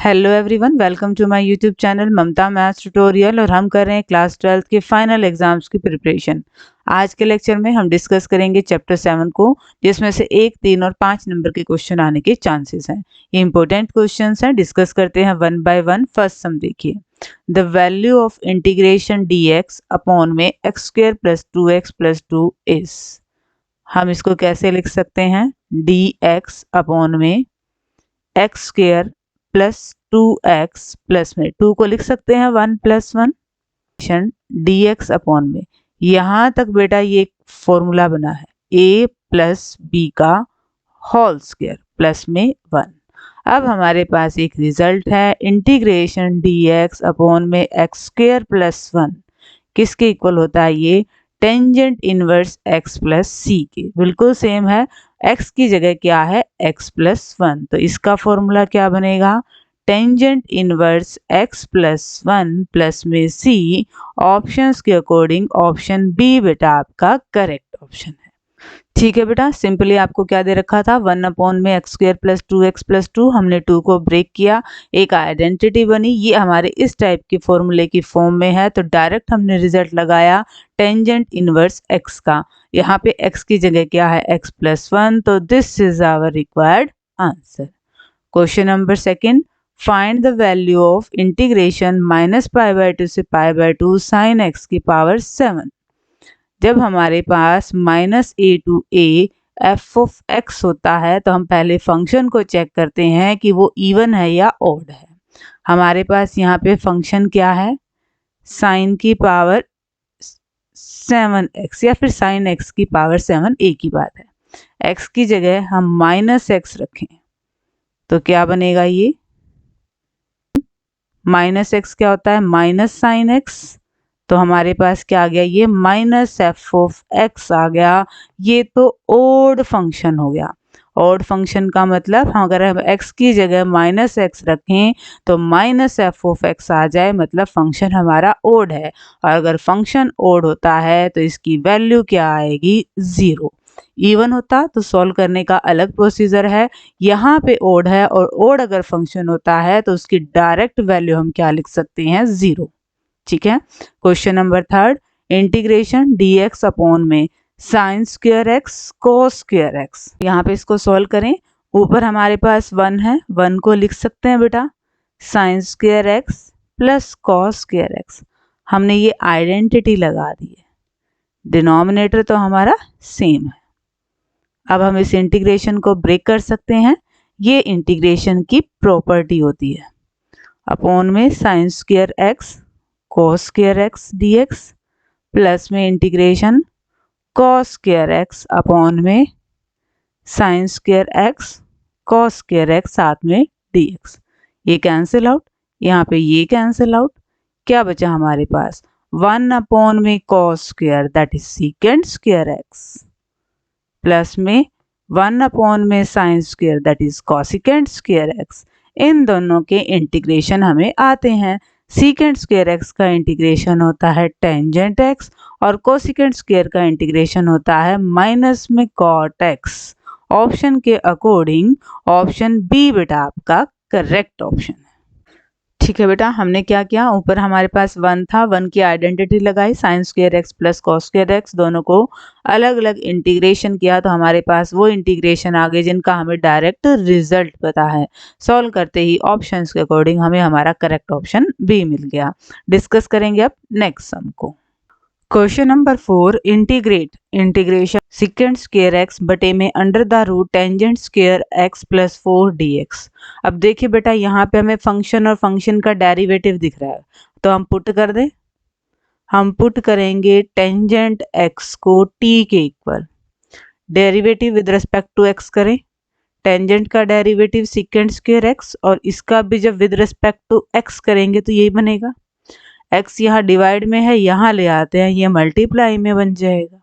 Hello everyone, welcome to my YouTube channel Mamta maths tutorial. और हम कर रहे हैं क्लास 12th के फाइनल एग्जाम्स की प्रिपरेशन। आज के लेक्चर में हम डिस्कस करेंगे चैप्टर 7 को, जिसमें से 1, 3 और 5 नंबर के क्वेश्चन आने के चांसेस हैं। ये इंपॉर्टेंट क्वेश्चंस हैं, डिस्कस करते हैं वन बाय वन। फर्स्ट सम देखिए, the value of integration dx upon में x square plus 2x plus 2 is. हम इसको कैसे लिख सकते हैं? dx अपॉन में x square plus 2x plus में 2 को लिख सकते हैं 1 प्लस 1 dx अपॉन में, यहाँ तक बेटा ये फॉर्मूला बना है a प्लस बी का होल स्क्वायर प्लस में 1। अब हमारे पास एक रिजल्ट है, इंटीग्रेशन dx अपॉन में x स्क्वायर प्लस 1 किसके इक्वल होता है? ये tangent inverse x plus c के बिल्कुल सेम है। x की जगह क्या है? x प्लस 1, तो इसका फॉर्मूला क्या बनेगा? Tangent inverse x plus 1 plus में c। ऑप्शंस के अकॉर्डिंग ऑप्शन बी बेटा आपका करेक्ट ऑप्शन है। ठीक है बेटा, सिंपली आपको क्या दे रखा था? 1 अपॉन में x square plus 2x plus 2, हमने 2 को ब्रेक किया, एक आइडेंटिटी बनी। ये हमारे इस टाइप के फॉर्मूले की फॉर्म में है, तो डायरेक्ट हमने रिजल्ट लगाया टेंजेंट इनवर्स x का। यहाँ पे x की जगह क्या है? x प्लस 1, तो this is our required answer. Question number second, find the value of integration -π/2 से π/2 साइन x की पावर 7। जब हमारे पास -a to a f of x होता है, तो हम पहले फंक्शन को चेक करते हैं कि वो इवन है या ऑड है। हमारे पास यहाँ पे फंक्शन क्या है? साइन की पावर 7x या फिर साइन x की पावर 7, एक ही बात है। x की जगह हम -x रखें तो क्या बनेगा? ये -x क्या होता है? माइनस साइन x, तो हमारे पास क्या आ गया? ये -f ऑफ x आ गया। ये तो ओड फंक्शन हो गया। ओड फंक्शन का मतलब अगर हम x की जगह -x रखें तो -f ऑफ x आ जाए, मतलब फंक्शन हमारा ओड है। और अगर फंक्शन ओड होता है तो इसकी वैल्यू क्या आएगी? 0। इवन होता तो सॉल्व करने का अलग प्रोसीजर है। यहाँ पे ओड है, और ओड अगर फंक्शन होता है तो उसकी डायरेक्ट वैल्यू हम क्या लिख सकते हैं? 0। ठीक है। Question number third, integration dx upon में sine square x cos square x। यहाँ पे इसको सॉल्व करें। ऊपर हमारे पास 1 है, 1 को लिख सकते हैं बेटा sign square x plus cos square x। हमने ये आइडेंटिटी लगा दी है, डिनोमिनेटर तो हमारा सेम है। अब हम इस इंटीग्रेशन को ब्रेक कर सकते हैं। ये इंटीग्रेशन की प्रॉपर्टी होती है। अपॉन में sine square x cos square x dx plus में integration cos square x upon में sine square x cos square x साथ में dx। ये कैंसिल आउट, यहाँ पे ये कैंसिल आउट। क्या बचा हमारे पास? 1 अपॉन में cos square that is सीकेंड square x plus में 1 अपॉन में sine square that is cosecant square x। इन दोनों के इंटीग्रेशन हमें आते हैं। सीकेंड स्क्वायर x का इंटीग्रेशन होता है टेंजेंट x, और कोसिकेंड स्क्वायर का इंटीग्रेशन होता है माइनस में कॉट x। ऑप्शन के अकॉर्डिंग ऑप्शन बी बेटा आपका करेक्ट ऑप्शन है। ठीक है बेटा, हमने क्या किया? ऊपर हमारे पास 1 था, 1 की आइडेंटिटी लगाई, sign square x plus cos square x, दोनों को अलग अलग इंटीग्रेशन किया, तो हमारे पास वो इंटीग्रेशन आ गए जिनका हमें डायरेक्ट रिजल्ट पता है। सॉल्व करते ही ऑप्शंस के अकॉर्डिंग हमें हमारा करेक्ट ऑप्शन बी मिल गया। डिस्कस करेंगे अब नेक्स्ट सम को। Question number 4, integration secant square x बटे में under the root tangent square x plus 4 dx। अब देखिए बेटा, यहाँ पे हमें फंक्शन और फंक्शन का डेरिवेटिव दिख रहा है, तो हम पुट कर दें। हम पुट करेंगे टेंजेंट x को t के equal, derivative with respect to x करें। टेंजेंट का डेरिवेटिव सीकेंड स्क्वायर x, और इसका भी जब विद रिस्पेक्ट टू x करेंगे तो यही बनेगा। x यहाँ डिवाइड में है, यहाँ ले आते हैं, ये मल्टीप्लाई में बन जाएगा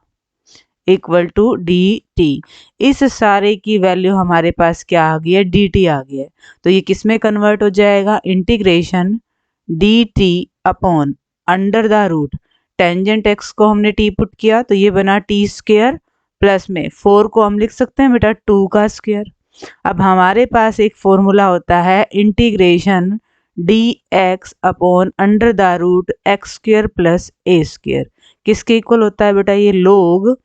इक्वल टू dt। इस सारे की वैल्यू हमारे पास क्या आ गई है? dt आ गई है। तो ये किस में कन्वर्ट हो जाएगा? Integration dt upon under the root tangent x को हमने t पुट किया, तो ये बना t स्क्वायर प्लस में 4 को हम लिख सकते हैं बेटा 2 का स्क्वायर। अब हमारे पास एक फॉर्मूला होता है integration dx upon under the root x square plus a square. किसके इक्वल होता है बेटा? ये log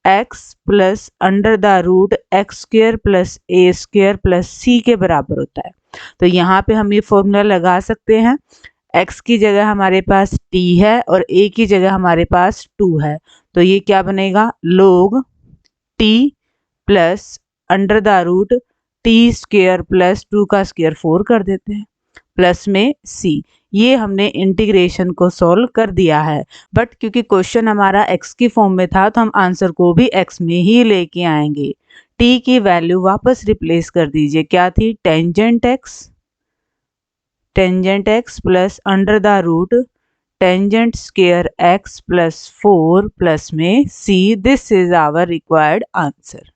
x plus under the root x square plus a square plus c के बराबर होता है। तो यहाँ पे हम ये फॉर्मूला लगा सकते हैं। x की जगह हमारे पास t है और a की जगह हमारे पास 2 है। तो ये क्या बनेगा? log t plus under the root t square plus 2 का स्क्वायर 4 कर देते हैं प्लस में c। ये हमने इंटीग्रेशन को सॉल्व कर दिया है। बट क्योंकि क्वेश्चन हमारा x की फॉर्म में था तो हम आंसर को भी x में ही लेके आएंगे। t की वैल्यू वापस रिप्लेस कर दीजिए। क्या थी? Tangent x plus under the root tangent square x plus 4 plus में c। This is our required answer.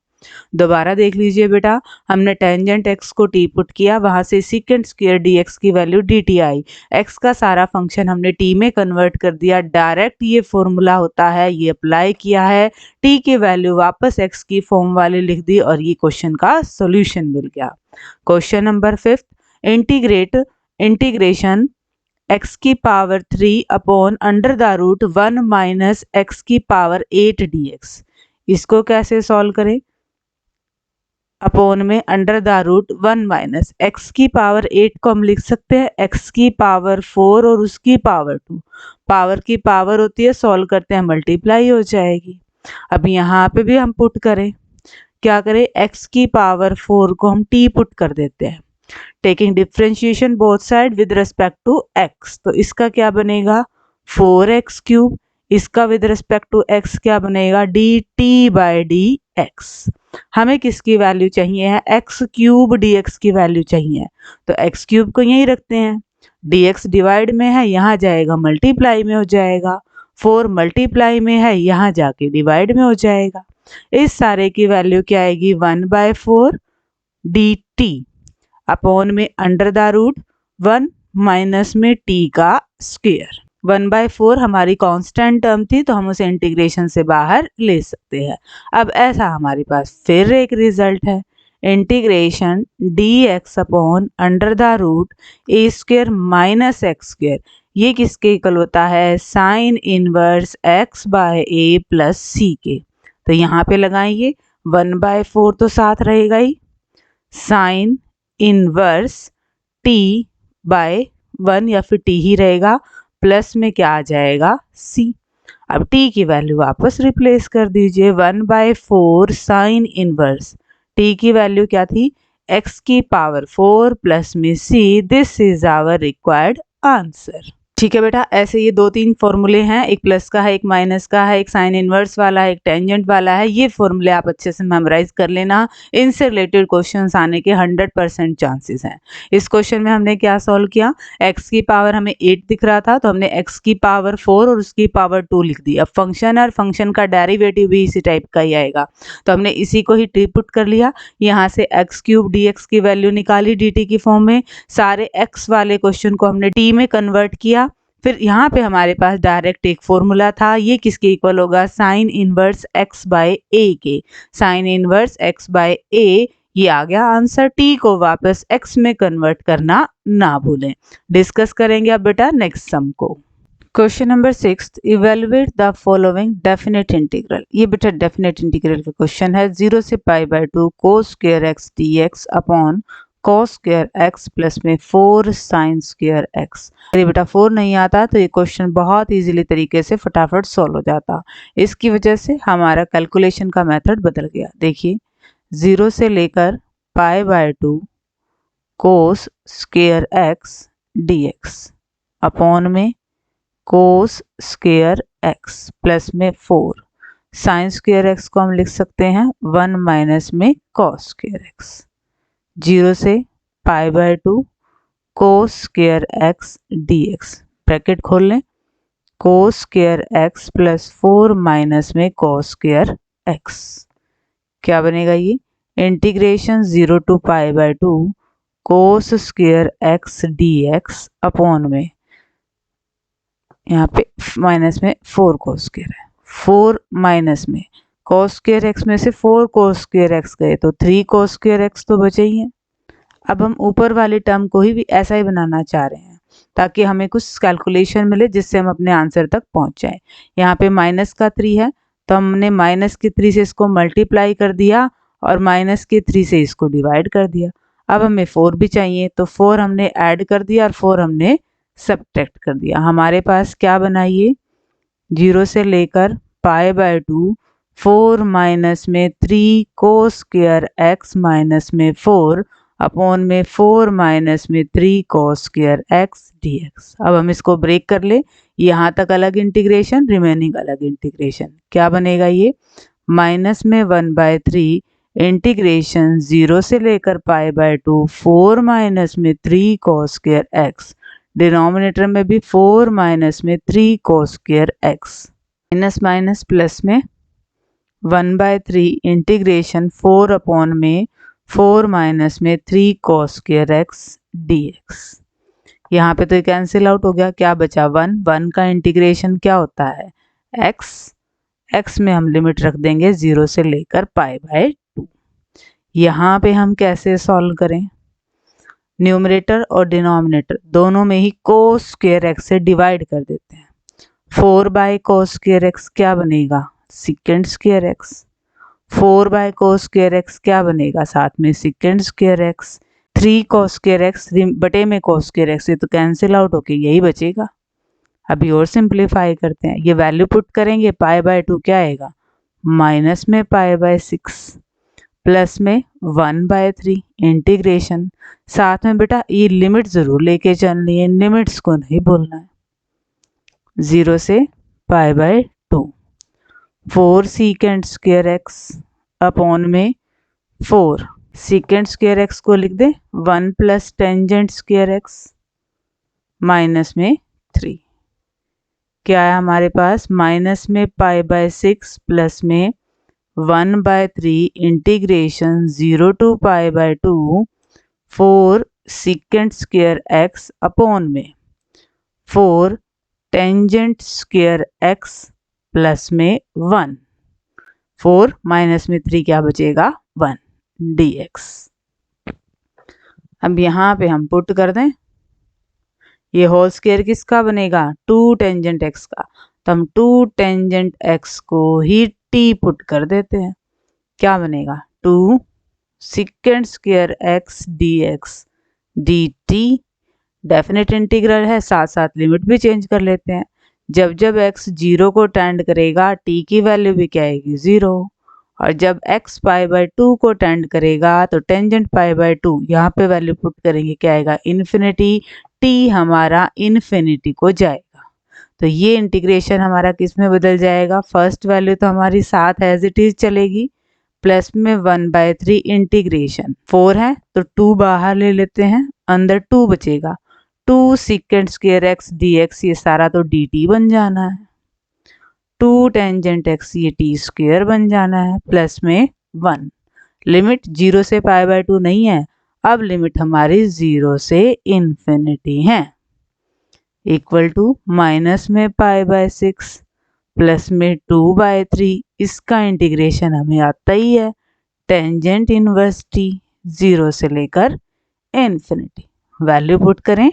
दोबारा देख लीजिए बेटा, हमने टेंजेंट x को t पुट किया, वहां से सीकेंट स्क्वायर dx की वैल्यू dt आई। x का सारा फंक्शन हमने t में कन्वर्ट कर दिया। डायरेक्ट ये फॉर्मूला होता है, ये अप्लाई किया है, t की वैल्यू वापस x की फॉर्म वाले लिख दी और ये क्वेश्चन का सॉल्यूशन मिल गया। क्वेश्चन नंबर 5, इंटीग्रेशन x की power 3 upon under the root 1 minus x की पावर 8 dx। इसको कैसे सॉल्व करें? अपॉन में under the root 1 minus x की पावर 8 को हम लिख सकते हैं एक्स की पावर 4 और उसकी पावर 2। पावर की पावर होती है, सॉल्व करते हैं मल्टीप्लाई हो जाएगी। अब यहाँ पे भी हम पुट करें, क्या करें? एक्स की पावर 4 को हम t पुट कर देते हैं, taking differentiation both side with respect to x। तो इसका क्या बनेगा? 4x cube. इसका विद रिस्पेक्ट टू x क्या बनेगा? dt by D x. हमें किसकी वैल्यू चाहिए है? एक्स क्यूब dx की वैल्यू चाहिए। तो x क्यूब को यहीं रखते हैं, dx डिवाइड में है, यहाँ जाएगा मल्टीप्लाई में हो जाएगा। 4 मल्टीप्लाई में है, यहाँ जाके डिवाइड में हो जाएगा। इस सारे की वैल्यू क्या आएगी? 1/4 dt अपॉन में अंडर द रूट 1 माइनस में t का स्क्वायर। 1/4 हमारी कांस्टेंट टर्म थी तो हम उसे इंटीग्रेशन से बाहर ले सकते हैं। अब ऐसा हमारे पास फिर एक रिजल्ट है, integration dx upon under the root a square minus x square. ये किसके इक्वल होता है? Sine inverse x by a plus c के। तो यहाँ पे लगाएंगे 1/4 तो साथ रहेगा ही, साइन इनवर्स t बाय 1 या फिर t ही रहेगा, प्लस में क्या आ जाएगा? c। अब t की वैल्यू वापस रिप्लेस कर दीजिए, 1/4 साइन इनवर्स, t की वैल्यू क्या थी? x की पावर 4 प्लस में c। This is our required answer. ठीक है बेटा, ऐसे ये 2-3 फॉर्मूले हैं, एक प्लस का है, एक माइनस का है, एक साइन इनवर्स वाला है, एक टेंजेंट वाला है। ये फॉर्मूले आप अच्छे से मेमोराइज कर लेना, इनसे रिलेटेड क्वेश्चंस आने के 100% चांसेस हैं। इस क्वेश्चन में हमने क्या सॉल्व किया? x की पावर हमें 8 दिख रहा था तो हमने x की पावर 4 और उसकी पावर 2 लिख दी। अब फंक्शन और फंक्शन का डेरिवेटिव भी इसी टाइप का ही आएगा, तो हमने इसी को ही टी पुट कर लिया। यहाँ से एक्स क्यूब dx की वैल्यू निकाली dt की फॉर्म में, सारे x वाले क्वेश्चन को हमने t में कन्वर्ट किया। फिर यहाँ पे हमारे पास डायरेक्ट एक फॉर्मूला था, ये किसके इक्वल होगा? साइन इनवर्स x बाय ए के। साइन इनवर्स x बाय ए, ये आ गया आंसर। t को वापस x में कन्वर्ट करना ना भूलें। डिस्कस करेंगे अब बेटा नेक्स्ट सम को। Question number 6, evaluate the following definite integral. ये बेटा डेफिनेट इंटीग्रल का क्वेश्चन है। 0 से π/2 cos square x dx upon cos square x plus में 4 साइन स्क्वायर x। अरे बेटा 4 नहीं आता तो ये क्वेश्चन बहुत इजीली तरीके से फटाफट सॉल्व हो जाता। इसकी वजह से हमारा कैलकुलेशन का मेथड बदल गया। देखिए 0 से लेकर π/2 cos square x dx upon में cos स्क्वायर x प्लस में 4 साइन स्क्वायर x को हम लिख सकते हैं 1 माइनस में cos स्क्वायर x। 0 से π/2 cos square x dx, bracket खोल लें, cos square x plus 4 minus में cos स्क्वायर x। क्या बनेगा ये? Integration 0 to π/2 cos square x dx upon में, यहाँ पे माइनस में 4 cos स्क्वायर है, 4 माइनस में cos स्क्वायर x में से 4 cos स्क्वायर x गए तो 3 cos स्क्वायर x तो बचे ही हैं। अब हम ऊपर वाली टर्म को ही भी ऐसा ही बनाना चाह रहे हैं ताकि हमें कुछ कैलकुलेशन मिले जिससे हम अपने आंसर तक पहुंच जाएं। यहाँ पे माइनस का 3 है तो हमने माइनस के 3 से इसको मल्टीप्लाई कर दिया और माइनस के 3 से इसको डिवाइड कर दिया। अब हमें 4 भी चाहिए तो 4 हमने ऐड कर दिया और 4 हमने सब्ट्रैक्ट कर दिया। हमारे पास क्या बना ये 0 से लेकर π/2 4 माइनस में 3 cos स्क्वायर x माइनस में 4 अपॉन में 4 माइनस में 3 cos स्क्वायर x dx। अब हम इसको ब्रेक कर ले, यहाँ तक अलग इंटीग्रेशन, रिमेनिंग अलग इंटीग्रेशन। क्या बनेगा ये माइनस में 1/3 इंटीग्रेशन 0 से लेकर π/2 4 माइनस में 3 cos स्क्वायर x, डिनोमिनेटर में भी 4 माइनस में 3 cos square x, minus minus plus में 1/3 इंटीग्रेशन 4 अपॉन में 4 माइनस में 3 cos स्क्वायर x dx। यहाँ पे तो कैंसिल आउट हो गया, क्या बचा 1। 1 का इंटीग्रेशन क्या होता है x में हम लिमिट रख देंगे 0 से लेकर π/2। यहाँ पे हम कैसे सॉल्व करें, न्यूमरेटर और डिनोमिनेटर दोनों में ही cos स्क्वायर x से डिवाइड कर देते हैं। 4/cos स्क्वायर x क्या बनेगा second square x, 4/cos square x क्या बनेगा साथ में second square x, 3 cos square x बटे में cos स्क्वायर x, ये तो कैंसिल आउट होके यही बचेगा। अभी और सिंप्लीफाई करते हैं, ये वैल्यू पुट करेंगे π/2 क्या आएगा माइनस में π/6 प्लस में 1/3 इंटीग्रेशन, साथ में बेटा ये लिमिट जरूर लेके चलनी है, लिमिट्स को नहीं भूलना है, 0 से π/2 4 सेकेंड स्क्वायर x अपॉन में 4 सेकेंड स्क्वायर x को लिख दे 1 plus tangent square x minus में 3, क्या है हमारे पास माइनस में π/6 प्लस में 1/3 integration 0 to π/2 4 second square x upon में 4 टेंजेंट स्क्वायर x प्लस में 1, 4 माइनस में 3 क्या बचेगा 1 dx। अब यहाँ पे हम पुट कर दें, ये होल स्क्वायर किसका बनेगा 2 टेंजेंट x का, तो हम 2 टेंजेंट x को ही t पुट कर देते हैं, क्या बनेगा 2 second square x dx dt। Definite integral है, साथ साथ लिमिट भी चेंज कर लेते हैं। जब जब x 0 को टेंड करेगा t की वैल्यू भी क्या आएगी 0, और जब x π/2 को टेंड करेगा तो टेंजेंट π/2 यहाँ पे वैल्यू पुट करेंगे क्या आएगा इन्फिनिटी, t हमारा इन्फिनिटी को जाएगा। तो ये इंटीग्रेशन हमारा किस में बदल जाएगा, फर्स्ट वैल्यू तो हमारी साथ एज इट इज चलेगी, प्लस में 1/3 इंटीग्रेशन 4 है तो 2 बाहर ले लेते हैं, अंदर 2 बचेगा, 2 सेकेंड स्क्वायर x dx, ये सारा तो dt बन जाना है, 2 टेंजेंट x ये t स्क्वायर बन जाना है, प्लस में 1, लिमिट 0 से π/2 नहीं है, अब लिमिट हमारी 0 से इन्फिनिटी है, इक्वल टू माइनस में π/6 प्लस में 2/3, इसका इंटीग्रेशन हमें आता ही है, टेंजेंट इनवर्स t 0 से लेकर इन्फिनिटी, वैल्यू पुट करें,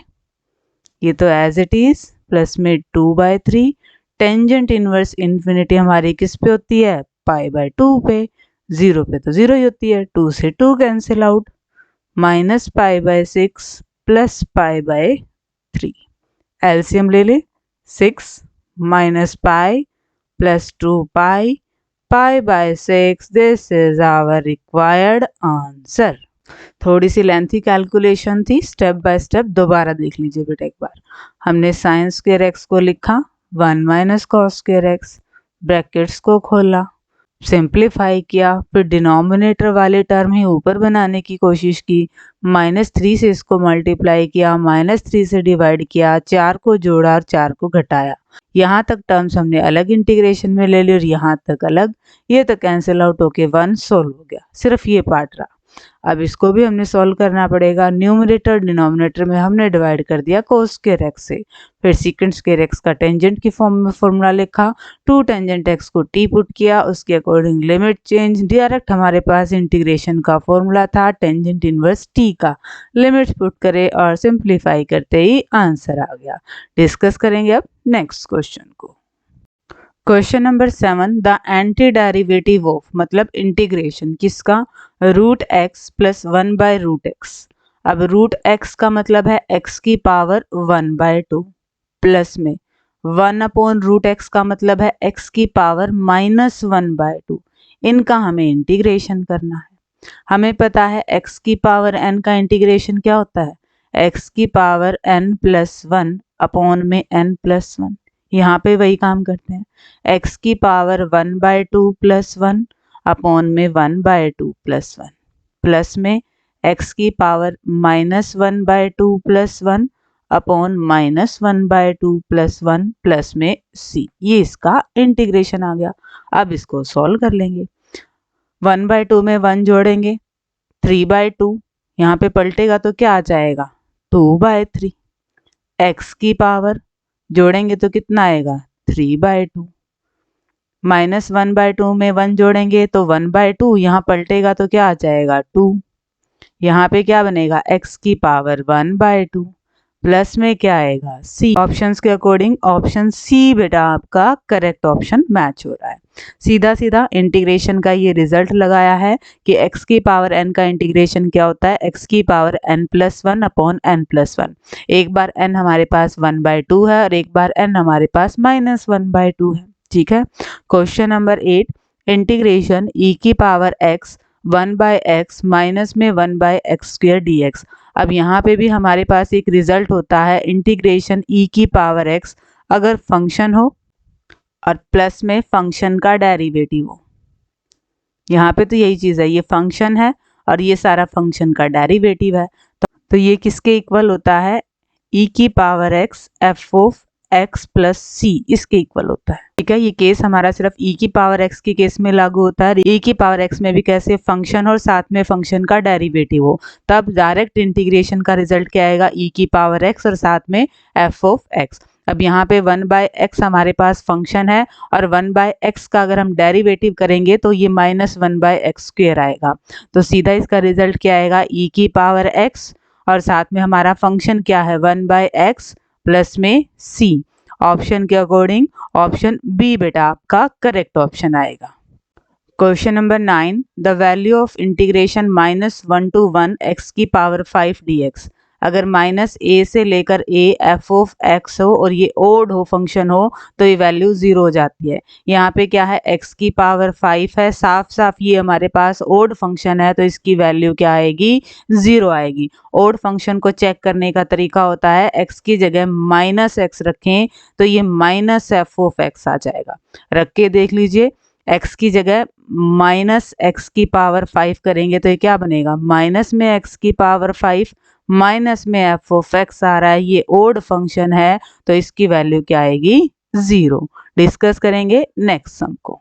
ये तो एज इट इज प्लस में 2/3, टेंजेंट इनवर्स इन्फिनिटी हमारी किस पे होती है π/2 पे, 0 पे तो 0 ही होती है, 2 से 2 cancel out, minus π/6 plus π/3, LCM ले ले 6 minus pi plus 2 pi, π/6, this is our required answer. थोड़ी सी लेंथी कैलकुलेशन थी, स्टेप बाय स्टेप दोबारा देख लीजिए बेटा एक बार। हमने साइन स्क्वायर एक्स को लिखा 1 minus cos square x, brackets को खोला, सिंप्लीफाई किया, फिर डिनोमिनेटर वाले टर्म ही ऊपर बनाने की कोशिश की, -3 से इसको मल्टीप्लाई किया, -3 से डिवाइड किया, 4 को जोड़ा और 4 को घटाया, यहाँ तक टर्म्स हमने अलग इंटीग्रेशन में ले ली और यहाँ तक अलग, ये तो कैंसिल आउट होके 1 सोल्व हो गया, सिर्फ ये पार्ट रहा। अब इसको भी हमने सॉल्व करना पड़ेगा। न्यूमरेटर डिनोमिनेटर में हमने डिवाइड कर दिया कोस स्क्वायर एक्स से, फिर सीकेंट स्क्वायर एक्स का टेंजेंट की फॉर्म में फॉर्मूला लिखा, 2 टेंजेंट एक्स को टी पुट किया, उसके अकॉर्डिंग लिमिट चेंज, डायरेक्ट हमारे पास इंटीग्रेशन का फॉर्मूला था टेंजेंट इनवर्स टी का, लिमिट पुट करे और सिंप्लीफाई करते ही आंसर आ गया। डिस्कस करेंगे अब नेक्स्ट क्वेश्चन को। Question number 7, the anti derivative of मतलब इंटीग्रेशन किसका, root x plus 1 by root x. अब रूट एक्स का मतलब है एक्स की पावर 1 बाय 2 प्लस में 1 अपॉन रूट एक्स का मतलब है एक्स की पावर माइनस 1 बाय 2। इनका हमें इंटीग्रेशन करना है। हमें पता है एक्स की पावर n का इंटीग्रेशन क्या होता है, एक्स की पावर n प्लस 1 अपॉन में n प्लस 1। यहाँ पे वही काम करते हैं, x की पावर 1 बाय 2 प्लस 1 अपॉन में 1 बाय 2 प्लस 1 प्लस में x की power minus 1 by 2 plus 1 upon minus 1 by 2 plus 1 plus में c। ये इसका इंटीग्रेशन आ गया। अब इसको सॉल्व कर लेंगे। 1 बाय 2 में 1 जोड़ेंगे, 3 बाय 2 यहाँ पे पलटेगा तो क्या आ जाएगा 2 बाय 3। x की पावर जोड़ेंगे तो कितना आएगा 3 बाय 2, माइनस 1 बाय 2 में 1 जोड़ेंगे तो 1 बाय 2, यहाँ पलटेगा तो क्या आ जाएगा 2। यहाँ पे क्या बनेगा x की पावर 1 बाय 2 प्लस में क्या आएगा c। ऑप्शंस के अकॉर्डिंग ऑप्शन सी बेटा आपका करेक्ट ऑप्शन मैच हो रहा है। सीधा सीधा इंटीग्रेशन का ये रिजल्ट लगाया है कि x की पावर n का इंटीग्रेशन क्या होता है, x की power n plus 1 upon n plus 1। एक बार n हमारे पास 1 बाय 2 है और एक बार n हमारे पास माइनस 1 बाय 2 है। ठीक है। क्वेश्चन नंबर 8, इंटीग्रेशन e की power x 1 by x minus में 1 by x square d x. अब यहाँ पे भी हमारे पास एक रिजल्ट होता है इंटीग्रेशन e की पावर x अगर फंक्शन हो और प्लस में फंक्शन का डेरिवेटिव हो। यहाँ पे तो यही चीज़ है, ये फंक्शन है और ये सारा फंक्शन का डेरिवेटिव है, तो ये किसके इक्वल होता है, e की power x f of x plus c, इसके इक्वल होता है। ठीक है, ये केस हमारा सिर्फ e की पावर x के केस में लागू होता है। e की पावर x में भी कैसे, फंक्शन और साथ में फंक्शन का डेरिवेटिव हो, तब डायरेक्ट इंटीग्रेशन का रिजल्ट क्या आएगा, e की पावर x और साथ में f ऑफ x। अब यहाँ पे 1 बाय एक्स हमारे पास फंक्शन है और 1 बाय एक्स का अगर हम डेरिवेटिव करेंगे तो ये माइनस 1 बाय एक्स स्क्वायर आएगा, तो सीधा इसका रिजल्ट क्या आएगा, e की पावर x और साथ में हमारा फंक्शन क्या है 1 बाय एक्स प्लस में c। ऑप्शन के अकॉर्डिंग ऑप्शन बी बेटा आपका करेक्ट ऑप्शन आएगा। Question number 9, the value of integration minus 1 to 1 x की पावर 5 dx। अगर माइनस a से लेकर a f ऑफ x हो और ये ओड हो फंक्शन हो तो ये वैल्यू 0 हो जाती है। यहाँ पे क्या है, x की पावर 5 है, साफ साफ ये हमारे पास ओड फंक्शन है तो इसकी वैल्यू क्या आएगी, 0 आएगी। ओड फंक्शन को चेक करने का तरीका होता है x की जगह माइनस x रखें तो ये माइनस f ऑफ x आ जाएगा। रख के देख लीजिए, x की जगह माइनस एक्स की पावर 5 करेंगे तो ये क्या बनेगा, माइनस में x की पावर 5 माइनस में f ऑफ x आ रहा है, ये ओड फंक्शन है तो इसकी वैल्यू क्या आएगी, 0। डिस्कस करेंगे नेक्स्ट सम को।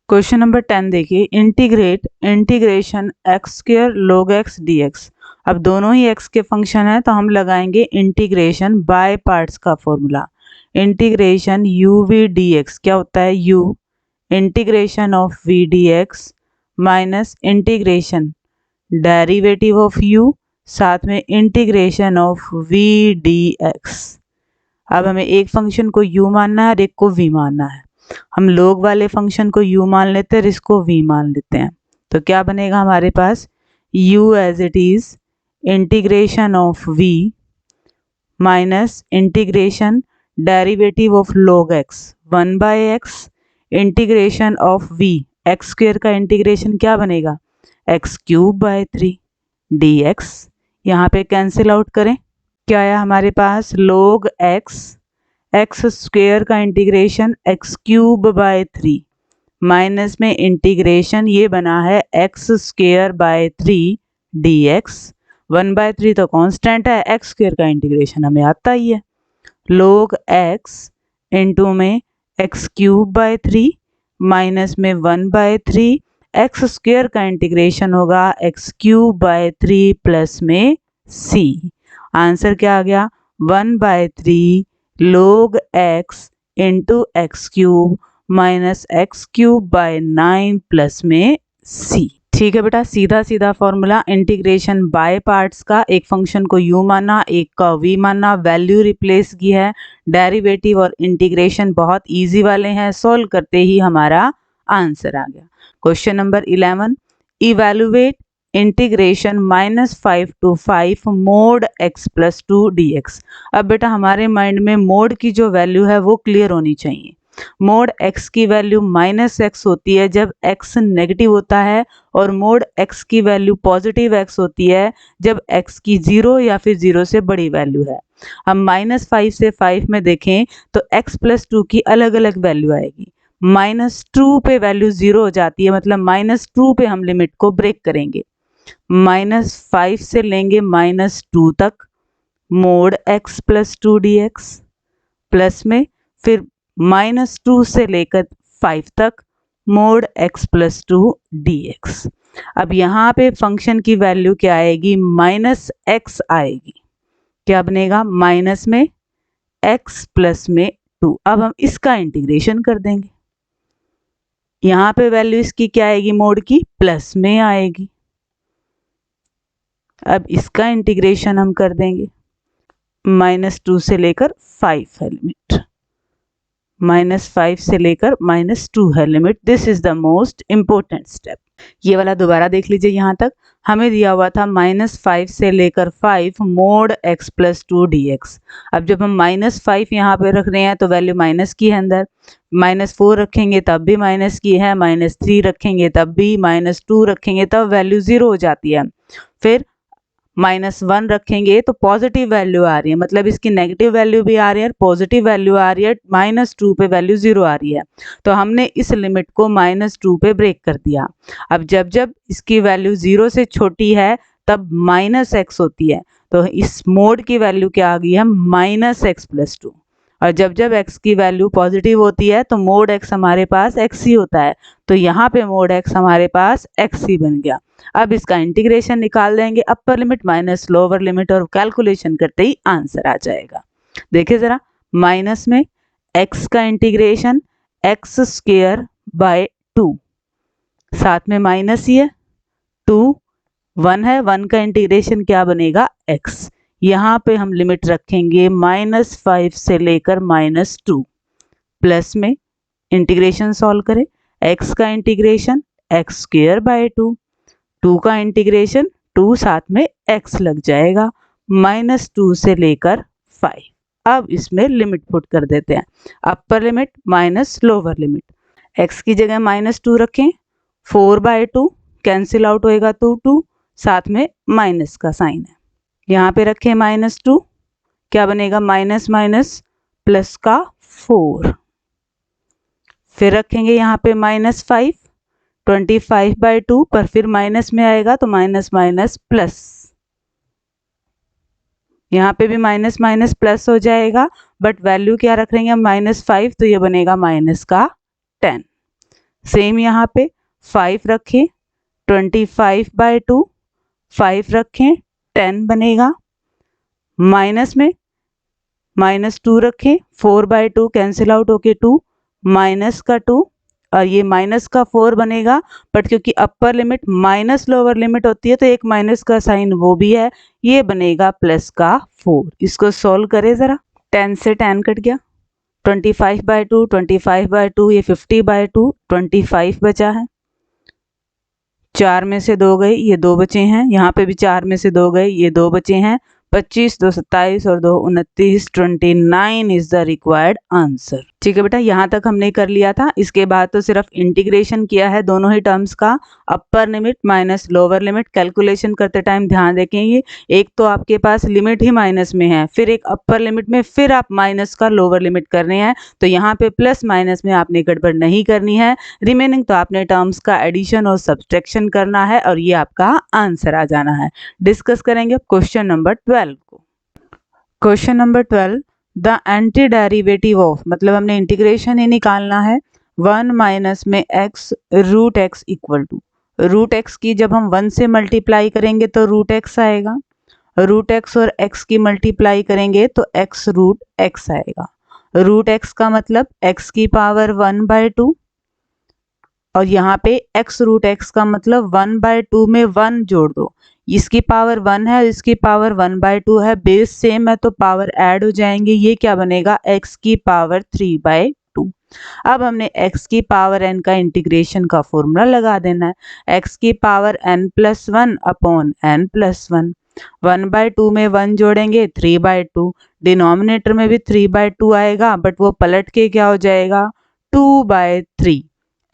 क्वेश्चन नंबर 10 देखिए, integration x square log x dx। अब दोनों ही x के फंक्शन है तो हम लगाएंगे इंटीग्रेशन बाय पार्ट्स का formula. Integration u v dx क्या होता है, u integration of v dx minus integration derivative of u साथ में इंटीग्रेशन ऑफ v dx। अब हमें एक फंक्शन को u मानना है और एक को v मानना है। हम लोग वाले फंक्शन को u मान लेते हैं और इसको v मान लेते हैं, तो क्या बनेगा हमारे पास, u as it is integration of v minus integration derivative of log x 1 by x integration of v x square का इंटीग्रेशन क्या बनेगा, एक्स क्यूब बाय 3 dx। यहाँ पे कैंसिल आउट करें, क्या आया हमारे पास, log x एक्स स्क्वेयर का integration x cube by 3 minus में इंटीग्रेशन ये बना है x square by 3 dx। 1 by 3 तो कांस्टेंट है, एक्स स्क्वेयर का इंटीग्रेशन हमें आता ही है। log x इनटू में x³/3 माइनस में 1/3 एक्स स्क्वायर का इंटीग्रेशन होगा x³/3 प्लस में c। आंसर क्या आ गया 1/3 log x into x³ minus x³/9 plus में c। ठीक है बेटा, सीधा सीधा फॉर्मूला इंटीग्रेशन बाय पार्ट्स का। एक फंक्शन को u माना, एक का v माना, वैल्यू रिप्लेस की है। डेरिवेटिव और इंटीग्रेशन बहुत इजी वाले हैं, सॉल्व करते ही हमारा आंसर आ गया। Question number 11, evaluate integration -5 to 5 mod x + 2 dx। अब बेटा हमारे माइंड में मोड की जो वैल्यू है वो क्लियर होनी चाहिए। मोड x की वैल्यू -x होती है जब x नेगेटिव होता है, और मोड x की वैल्यू पॉजिटिव x होती है जब x की 0 या फिर 0 से बड़ी वैल्यू है। हम -5 से 5 में देखें तो x + 2 की अलग अलग वैल्यू आएगी। -2 पे वैल्यू 0 हो जाती है, मतलब -2 पे हम लिमिट को ब्रेक करेंगे। -5 से लेंगे -2 तक मोड x + 2 dx, प्लस में फिर -2 से लेकर 5 तक मोड x + 2 dx। अब यहाँ पे फंक्शन की वैल्यू क्या आएगी, -x आएगी। क्या बनेगा, माइनस में x प्लस में 2। अब हम इसका इंटीग्रेशन कर देंगे। यहाँ पे वैल्यू इसकी क्या आएगी, मोड की प्लस में आएगी। अब इसका इंटीग्रेशन हम कर देंगे। -2 से लेकर 5 है लिमिट, -5 से लेकर -2 है limit. This is the most important step. ये वाला दोबारा देख लीजिए। यहाँ तक हमें दिया हुआ था -5 से लेकर 5 मोड x + 2 dx। अब जब हम -5 यहाँ पे रख रहे हैं तो वैल्यू माइनस की है अंदर, -4 रखेंगे तब भी माइनस की है, -3 रखेंगे तब भी, -2 रखेंगे तब वैल्यू 0 हो जाती है। फिर -1 रखेंगे तो पॉजिटिव वैल्यू आ रही है, मतलब इसकी नेगेटिव वैल्यू भी आ रही है और पॉजिटिव वैल्यू आ रही है। -2 पे वैल्यू 0 आ रही है, तो हमने इस लिमिट को -2 पे ब्रेक कर दिया। अब जब जब इसकी वैल्यू 0 से छोटी है तब -x होती है, तो इस मोड की वैल्यू क्या आ गई है, -x + 2। और जब जब x की वैल्यू पॉजिटिव होती है तो मोड x हमारे पास x ही होता है, तो यहाँ पे मोड x हमारे पास x ही बन गया। अब इसका इंटीग्रेशन निकाल देंगे, upper limit minus lower limit, और कैलकुलेशन करते ही आंसर आ जाएगा। देखिए जरा, माइनस में x का इंटीग्रेशन x² / 2, साथ में माइनस ही है 2, 1 है, 1 का इंटीग्रेशन क्या बनेगा, x। यहाँ पे हम लिमिट रखेंगे -5 से लेकर -2, प्लस में इंटीग्रेशन सॉल्व करें, x का इंटीग्रेशन x² / 2, 2 का इंटीग्रेशन 2 साथ में x लग जाएगा, -2 से लेकर 5। अब इसमें लिमिट पुट कर देते हैं, upper limit minus lower limit. x की जगह -2 रखें, 4/2 कैंसिल आउट होएगा तो 2, साथ में माइनस का साइन है। यहाँ पे रखें -2, क्या बनेगा, माइनस माइनस प्लस का 4। फिर रखेंगे यहाँ पे -5, 25/2 पर फिर माइनस में आएगा तो माइनस माइनस प्लस, यहाँ पे भी माइनस माइनस प्लस हो जाएगा, बट वैल्यू क्या रख रहे हैं, -5, तो ये बनेगा माइनस का 10। सेम यहाँ पे 5 रखें, 25/2, 5 रखें, 10 बनेगा। माइनस में -2 रखें, 4/2 कैंसिल आउट होके 2, माइनस का 2, और ये माइनस का 4 बनेगा, बट क्योंकि upper limit minus lower limit होती है तो एक माइनस का साइन वो भी है, ये बनेगा प्लस का 4। इसको सॉल्व करें ज़रा, 10 से 10 कट गया, 25/2, 25/2, ये 50/2, 25 बचा है, 4 में से 2 गई, ये 2 बचे हैं, यहाँ पे भी 4 में से 2 गए, ये 2 बचे हैं, 25, 2 27 और 2 29, 29 इज द रिक्वायर्ड आंसर। ठीक है बेटा, यहाँ तक हमने कर लिया था। इसके बाद तो सिर्फ इंटीग्रेशन किया है दोनों ही टर्म्स का, upper limit minus lower limit. Calculation करते टाइम ध्यान रखेंगे, एक तो आपके पास लिमिट ही माइनस में है, फिर एक अपर लिमिट में, फिर आप माइनस का लोअर लिमिट कर रहे हैं, तो यहाँ पे प्लस माइनस में आपने गड़बड़ नहीं करनी है। रिमेनिंग तो आपने टर्म्स का एडिशन और सब्सट्रैक्शन करना है और ये आपका आंसर आ जाना है। डिस्कस करेंगे क्वेश्चन नंबर 12 को। Question number 12, the anti derivative of, मतलब हमने इंटीग्रेशन ही निकालना है 1 माइनस में x root x equal to root x की जब हम 1 से मल्टीप्लाई करेंगे तो रूट x आएगा, रूट x और x की मल्टीप्लाई करेंगे तो x रूट x आएगा। रूट x का मतलब x की पावर 1/2 और यहाँ पे x रूट x का मतलब 1/2 में 1 जोड़ दो, इसकी पावर 1 है, इसकी पावर 1/2 है, बेस सेम है तो पावर ऐड हो जाएंगे, ये क्या बनेगा x की पावर 3/2। अब हमने x की पावर n का इंटीग्रेशन का फॉर्मूला लगा देना है, x की पावर n+1 अपॉन n+1, 1/2 में 1 जोड़ेंगे 3/2, डिनोमिनेटर में भी 3/2 आएगा बट वो पलट के क्या हो जाएगा 2/3,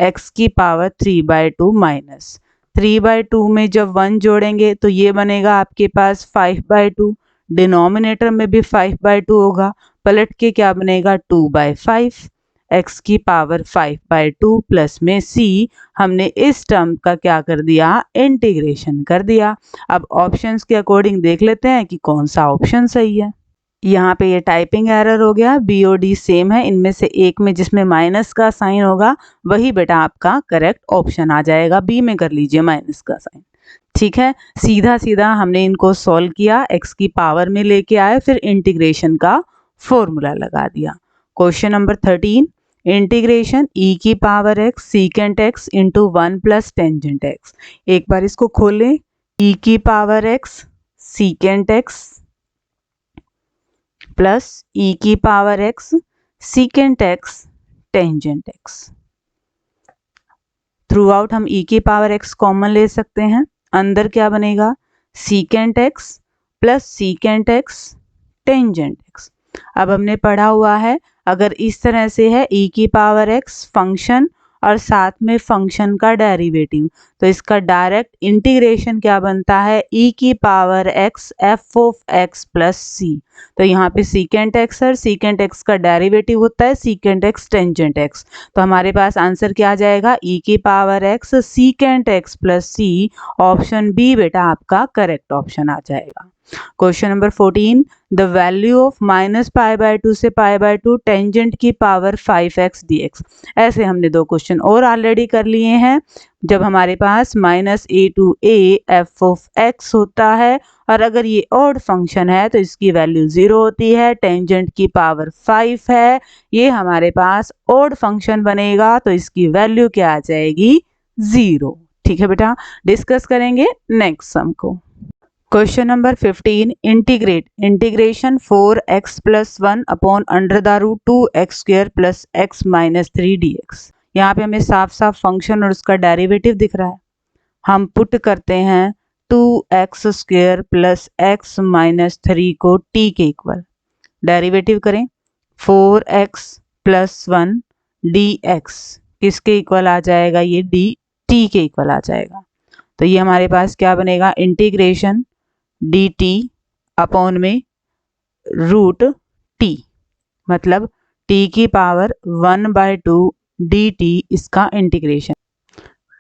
x की पावर 3/2 माइनस 3/2 में जब 1 जोड़ेंगे तो ये बनेगा आपके पास 5/2, डिनोमिनेटर में भी 5/2 होगा, पलट के क्या बनेगा 2/5, x की पावर 5/2 प्लस में c, हमने इस टर्म का क्या कर दिया इंटीग्रेशन कर दिया। अब ऑप्शंस के अकॉर्डिंग देख लेते हैं कि कौन सा ऑप्शन सही है। यहाँ पे ये टाइपिंग एरर हो गया, बी और डी सेम है, इनमें से एक में जिसमें माइनस का साइन होगा वही बेटा आपका करेक्ट ऑप्शन आ जाएगा, बी में कर लीजिए माइनस का साइन। ठीक है, सीधा सीधा हमने इनको सॉल्व किया, x की पावर में लेके आए, फिर इंटीग्रेशन का फॉर्मूला लगा दिया। क्वेश्चन नंबर 13, इंटीग्रेशन e की power x secant x into 1 plus tangent x। एक बार इसको खोलें, e की power x secant x plus e की power x secant x tangent x। Through out हम e की पावर x कॉमन ले सकते हैं, अंदर क्या बनेगा secant x plus secant x tangent x। अब हमने पढ़ा हुआ है अगर इस तरह से है e की पावर x फंक्शन और साथ में फंक्शन का डेरिवेटिव, तो इसका डायरेक्ट इंटीग्रेशन क्या बनता है e की power x f of x plus c। तो यहाँ पे सीकेंट x और सीकेंट x का डेरिवेटिव होता है सीकेंट x टेंजेंट x, तो हमारे पास आंसर क्या आ जाएगा e की power x secant x plus c। Option B बेटा आपका करेक्ट ऑप्शन आ जाएगा। Question number 14, the value of -π/2 से π/2 टेंजेंट की पावर 5x dx। ऐसे हमने दो क्वेश्चन और ऑलरेडी कर लिए हैं, जब हमारे पास -a to a f of x होता है और अगर ये ऑड फंक्शन है तो इसकी वैल्यू 0 होती है, टेंजेंट की पावर 5 है, ये हमारे पास ऑड फंक्शन बनेगा तो इसकी वैल्यू क्या आ जाएगी 0। ठीक है बेटा, डिस्कस करेंगे नेक्स्ट सम को। Question number 15, integration 4x plus 1 upon under the root 2x² plus x minus 3 dx। यहाँ पे हमें साफ साफ फंक्शन और उसका डेरिवेटिव दिख रहा है, हम पुट करते हैं 2x² प्लस x माइनस 3 को t के इक्वल, डेरिवेटिव करें 4x प्लस 1 dx किसके इक्वल आ जाएगा, ये dt के इक्वल आ जाएगा। तो ये हमारे पास क्या बनेगा इंटीग्रेशन dt अपॉन में रूट t, मतलब t की पावर 1/2 dt, इसका इंटीग्रेशन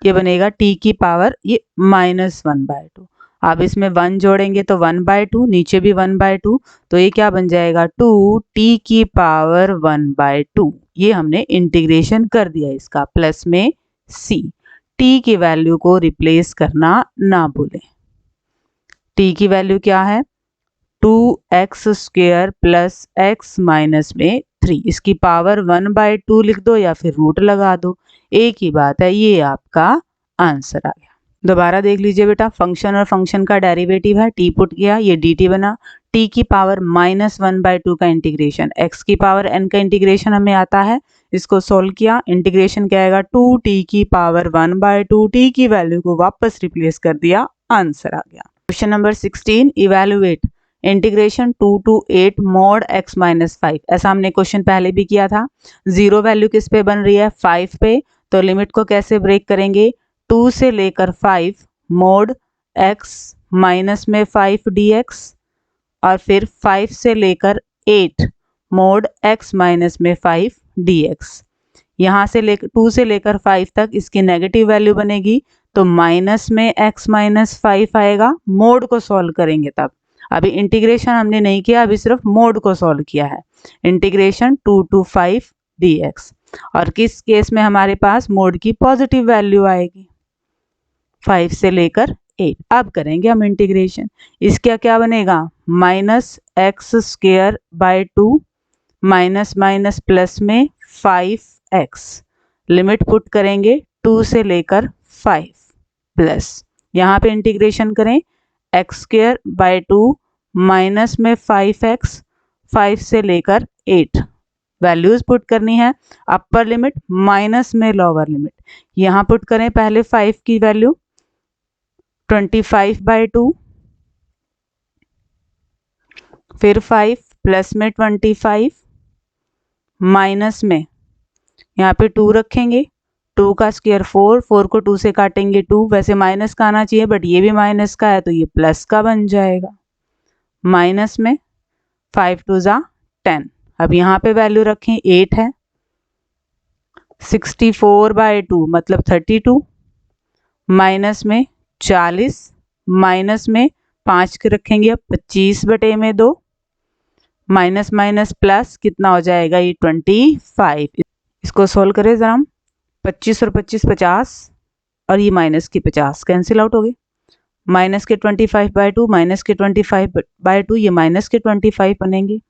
ये बनेगा t की पावर ये -1/2। अब इसमें 1 जोड़ेंगे तो 1/2, नीचे भी 1/2, तो ये क्या बन जाएगा 2t की पावर 1/2। ये हमने इंटीग्रेशन कर दिया इसका, प्लस में c, t की वैल्यू को रिप्लेस करना ना भूलें। t की वैल्यू क्या है 2x² प्लस x माइनस में 3, इसकी पावर 1/2 लिख दो या फिर रूट लगा दो, एक ही बात है, ये आपका आंसर आ गया। दोबारा देख लीजिए बेटा, फंक्शन और फंक्शन का डेरिवेटिव है, t पुट किया, ये dt बना, t की पावर -1/2 का इंटीग्रेशन, x की पावर n का इंटीग्रेशन हमें आता है, इसको सोल्व किया, इंटीग्रेशन क्या आएगा 2t की पावर 1/2, t की वैल्यू को वापस रिप्लेस कर दिया, आंसर आ गया। Question number 16, evaluate integration 2 to 8 mod x minus 5। ऐसा हमने क्वेश्चन पहले भी किया था, जीरो वैल्यू किस पे बन रही है 5 पे, तो लिमिट को कैसे ब्रेक करेंगे 2 से लेकर 5 mod x माइनस में 5 dx और फिर 5 से लेकर 8 mod x माइनस में 5 dx। यहाँ से लेकर 2 से लेकर 5 तक इसकी नेगेटिव वैल्यू बनेगी तो माइनस में x माइनस 5 आएगा, मोड को सॉल्व करेंगे तब, अभी इंटीग्रेशन हमने नहीं किया, अभी सिर्फ मोड को सॉल्व किया है। Integration 2 to 5 dx। और किस केस में हमारे पास मोड की पॉजिटिव वैल्यू आएगी, 5 से लेकर 8। अब करेंगे हम इंटीग्रेशन, इसका क्या बनेगा, -x²/2 माइनस माइनस प्लस में 5x, लिमिट पुट करेंगे 2 से लेकर 5 प्लस, यहाँ पे इंटीग्रेशन करें x²/2 माइनस में 5x, 5 से लेकर 8, वैल्यूज पुट करनी है, अपर लिमिट माइनस में लोअर लिमिट। यहाँ पुट करें पहले 5 की वैल्यू 25/2, फिर 5 प्लस में 25 माइनस में यहाँ पे 2 रखेंगे, 2 का स्क्वायर 4, 4 को 2 से काटेंगे 2, वैसे माइनस का आना चाहिए बट ये भी माइनस का है तो ये प्लस का बन जाएगा, माइनस में 5 2 जा 10। अब यहाँ पे वैल्यू रखें 8 है, 64/2 मतलब 32, माइनस में 40, माइनस में 5 के रखेंगे अब 25/2, माइनस माइनस प्लस कितना हो जाएगा ये 25। इसको सोल्व करें जरा हम, 25 और 25 50, और ये माइनस की 50 कैंसिल आउट हो गए, माइनस के 25/2 माइनस के 25/2, ये माइनस के 25 बनेंगे,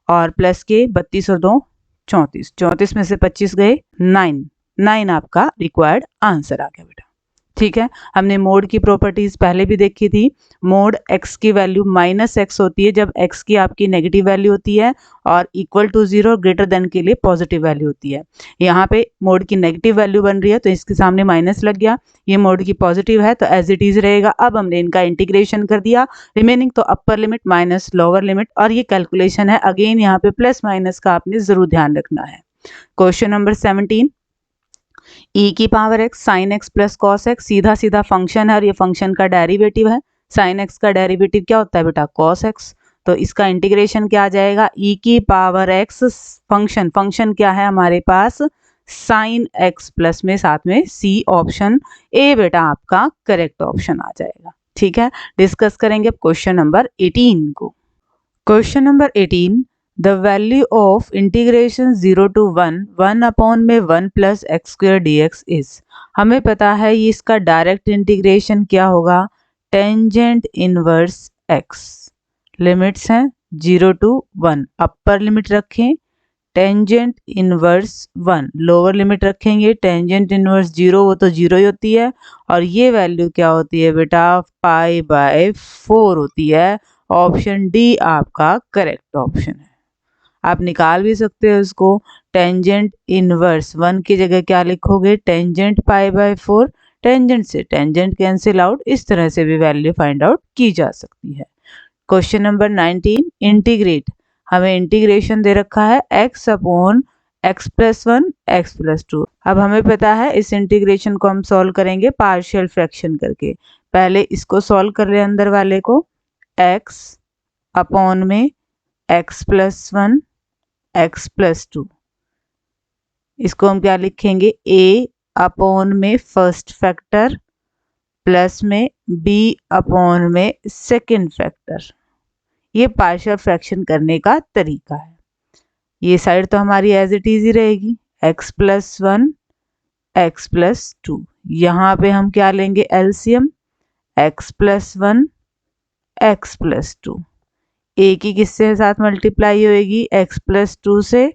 और प्लस के 32 और 2 34, 34 में से 25 गए 9 आपका रिक्वायर्ड आंसर आ गया बेटा। ठीक है, हमने मोड की प्रॉपर्टीज पहले भी देखी थी। मोड x की वैल्यू -x होती है जब x की आपकी नेगेटिव वैल्यू होती है और इक्वल टू 0 ग्रेटर देन के लिए पॉजिटिव वैल्यू होती है। यहाँ पे मोड की नेगेटिव वैल्यू बन रही है तो इसके सामने माइनस लग गया, ये मोड की पॉजिटिव है तो एज इट इज रहेगा। अब हमने इनका इंटीग्रेशन कर दिया, रिमेनिंग तो upper limit minus lower limit, और ये कैलकुलेशन है अगेन यहाँ पे प्लस माइनस का आपने जरूर ध्यान रखना है। Question number 17, e⁻x sin x plus cos x, सीधा सीधा फंक्शन है और ये फंक्शन का डेरिवेटिव है। sin x का डेरिवेटिव क्या होता है बेटा, cos x, तो इसका इंटीग्रेशन क्या आ जाएगा, e⁻x फंक्शन क्या है हमारे पास sin x प्लस में साथ में c, ऑप्शन ए बेटा आपका करेक्ट ऑप्शन आ जाएगा। ठीक है, डिस्कस करेंगे अब क्वेश्चन नंबर 18 को। Question number 18, the value of integration 0 to 1 upon में 1 प्लस x² dx इज, हमें पता है ये इसका डायरेक्ट इंटीग्रेशन क्या होगा, टेंजेंट इनवर्स x। लिमिट्स हैं 0 to 1, अपर लिमिट रखें टेंजेंट इनवर्स 1, लोअर लिमिट रखेंगे टेंजेंट इनवर्स 0, वो तो 0 ही होती है, और ये वैल्यू क्या होती है बेटा π/4 होती है। ऑप्शन डी आपका करेक्ट ऑप्शन है। आप निकाल भी सकते हो इसको, टेंजेंट इनवर्स 1 की जगह क्या लिखोगे, टेंजेंट π/4, टेंजेंट से टेंजेंट कैंसिल आउट, इस तरह से भी वैल्यू फाइंड आउट की जा सकती है। क्वेश्चन नंबर 19, इंटीग्रेट, हमें इंटीग्रेशन दे रखा है x upon x plus 1 x plus 2। अब हमें पता है इस इंटीग्रेशन को हम सॉल्व करेंगे पार्शियल फ्रैक्शन करके। पहले इसको सॉल्व कर ले, अंदर वाले को x अपॉन में x प्लस 1 x प्लस 2, इसको हम क्या लिखेंगे, a अपॉन में फर्स्ट फैक्टर प्लस में b अपॉन में सेकंड फैक्टर। ये पार्शियल फ्रैक्शन करने का तरीका है। ये साइड तो हमारी एज इट इज ही रहेगी, x प्लस 1 x प्लस 2, यहाँ पे हम क्या लेंगे LCM, x plus 1 x plus 2, a की किससे साथ मल्टीप्लाई होएगी, x प्लस 2 से,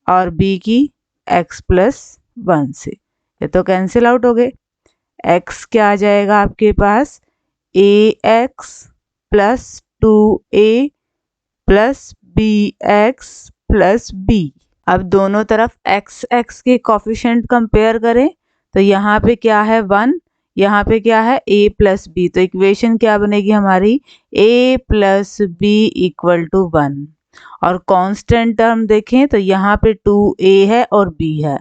और b की x प्लस 1 से, ये तो कैंसिल आउट हो गए। x क्या आ जाएगा आपके पास, ax plus 2a plus bx plus b। अब दोनों तरफ x के कोफिशिएंट कंपेयर करें तो यहाँ पे क्या है 1, यहाँ पे क्या है a प्लस b, तो इक्वेशन क्या बनेगी हमारी, a plus b equal to 1। और कांस्टेंट टर्म देखें तो यहाँ पे 2a है और b है,